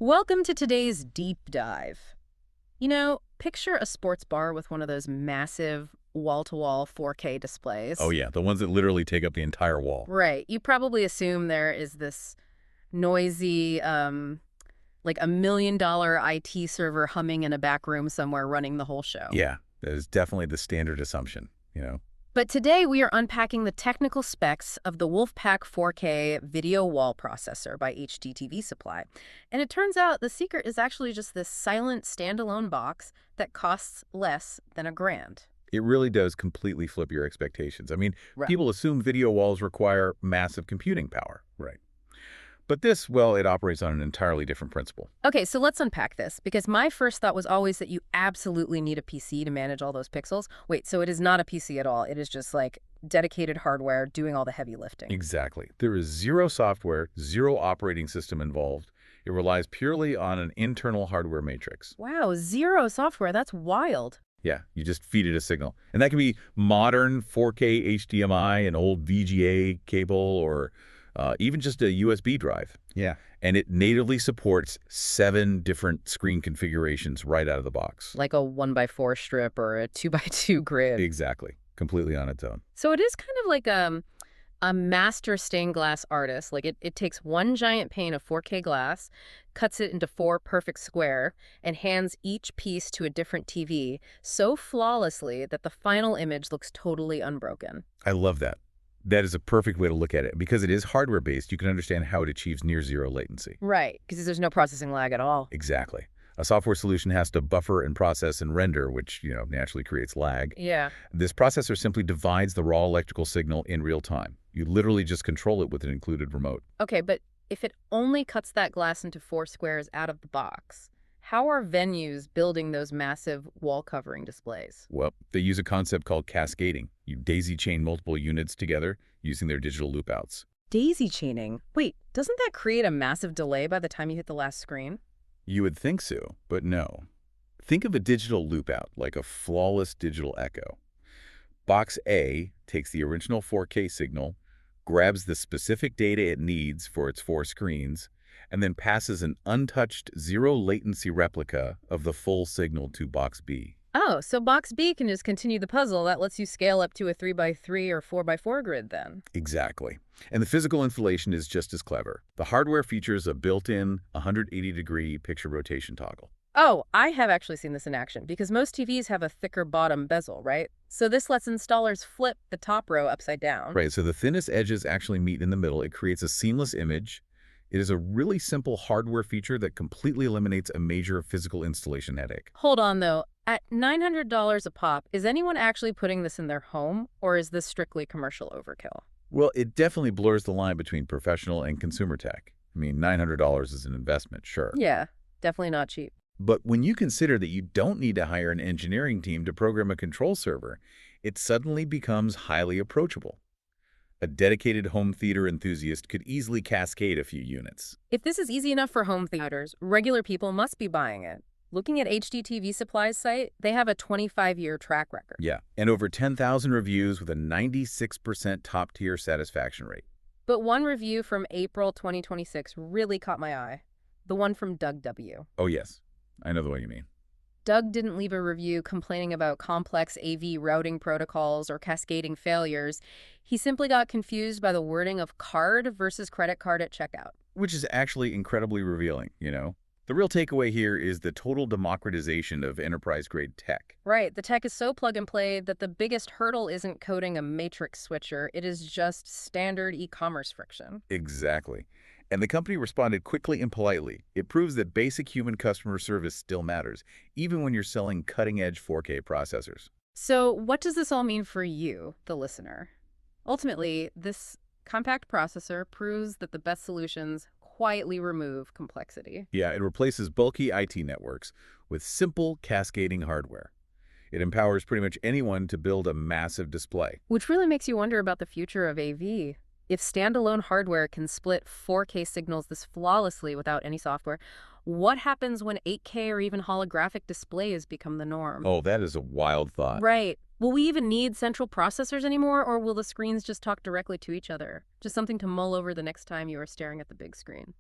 Welcome to today's deep dive. Picture a sports bar with one of those massive wall-to-wall 4K displays. Oh, yeah, the ones that literally take up the entire wall. Right. You probably assume there is this noisy, like $1 million IT server humming in a back room somewhere running the whole show. Yeah, that is definitely the standard assumption. But today we are unpacking the technical specs of the WolfPack 4K video wall processor by HDTV Supply. And it turns out the secret is actually just this silent standalone box that costs less than $1,000. It really does completely flip your expectations. I mean, Right. people assume video walls require massive computing power. Right. But this, well, it operates on an entirely different principle. Okay, so let's unpack this, because my first thought was always that you absolutely need a PC to manage all those pixels. Wait, so it is not a PC at all. It is just like dedicated hardware doing all the heavy lifting. Exactly. There is zero software, zero operating system involved. It relies purely on an internal hardware matrix. Wow, zero software. That's wild. Yeah, you just feed it a signal. And that can be modern 4K HDMI, an old VGA cable, or even just a USB drive. Yeah. And it natively supports 7 different screen configurations right out of the box. Like a 1x4 strip or a 2x2 grid. Exactly. Completely on its own. So it is kind of like a master stained glass artist. Like it takes one giant pane of 4K glass, cuts it into 4 perfect square, and hands each piece to a different TV so flawlessly that the final image looks totally unbroken. I love that. That is a perfect way to look at it. Because it is hardware-based, you can understand how it achieves near-zero latency. Right, because there's no processing lag at all. Exactly. A software solution has to buffer and process and render, which, naturally creates lag. Yeah. This processor simply divides the raw electrical signal in real time. You literally just control it with an included remote. Okay, but if it only cuts that glass into 4 squares out of the box, how are venues building those massive wall-covering displays? Well, they use a concept called cascading. You daisy chain multiple units together using their digital loop outs. Daisy chaining? Wait, doesn't that create a massive delay by the time you hit the last screen? You would think so, but no. Think of a digital loop out like a flawless digital echo. Box A takes the original 4K signal, grabs the specific data it needs for its 4 screens, and then passes an untouched zero-latency replica of the full signal to Box B. Oh, so Box B can just continue the puzzle. That lets you scale up to a 3x3 or 4x4 grid then. Exactly. And the physical installation is just as clever. The hardware features a built-in 180-degree picture rotation toggle. Oh, I have actually seen this in action, because most TVs have a thicker bottom bezel, right? So this lets installers flip the top row upside down. Right, so the thinnest edges actually meet in the middle. It creates a seamless image. It is a really simple hardware feature that completely eliminates a major physical installation headache. Hold on, though. At $900 a pop, is anyone actually putting this in their home, or is this strictly commercial overkill? Well, it definitely blurs the line between professional and consumer tech. I mean, $900 is an investment, sure. Yeah, definitely not cheap. But when you consider that you don't need to hire an engineering team to program a control server, it suddenly becomes highly approachable. A dedicated home theater enthusiast could easily cascade a few units. If this is easy enough for home theaters, regular people must be buying it. Looking at HDTV Supply's site, they have a 25-year track record. Yeah, and over 10,000 reviews with a 96% top-tier satisfaction rate. But one review from April 2026 really caught my eye. The one from Doug W. Oh, yes. I know the one you mean. Doug didn't leave a review complaining about complex AV routing protocols or cascading failures. He simply got confused by the wording of card versus credit card at checkout. Which is actually incredibly revealing. The real takeaway here is the total democratization of enterprise-grade tech. Right. The tech is so plug-and-play that the biggest hurdle isn't coding a matrix switcher. It is just standard e-commerce friction. Exactly. And the company responded quickly and politely. It proves that basic human customer service still matters, even when you're selling cutting-edge 4K processors. So what does this all mean for you, the listener? Ultimately, this compact processor proves that the best solutions quietly remove complexity. Yeah, it replaces bulky IT networks with simple cascading hardware. It empowers pretty much anyone to build a massive display. Which really makes you wonder about the future of AV. If standalone hardware can split 4K signals this flawlessly without any software, what happens when 8K or even holographic displays become the norm? Oh, that is a wild thought. Right. Will we even need central processors anymore, or will the screens just talk directly to each other? Just something to mull over the next time you are staring at the big screen.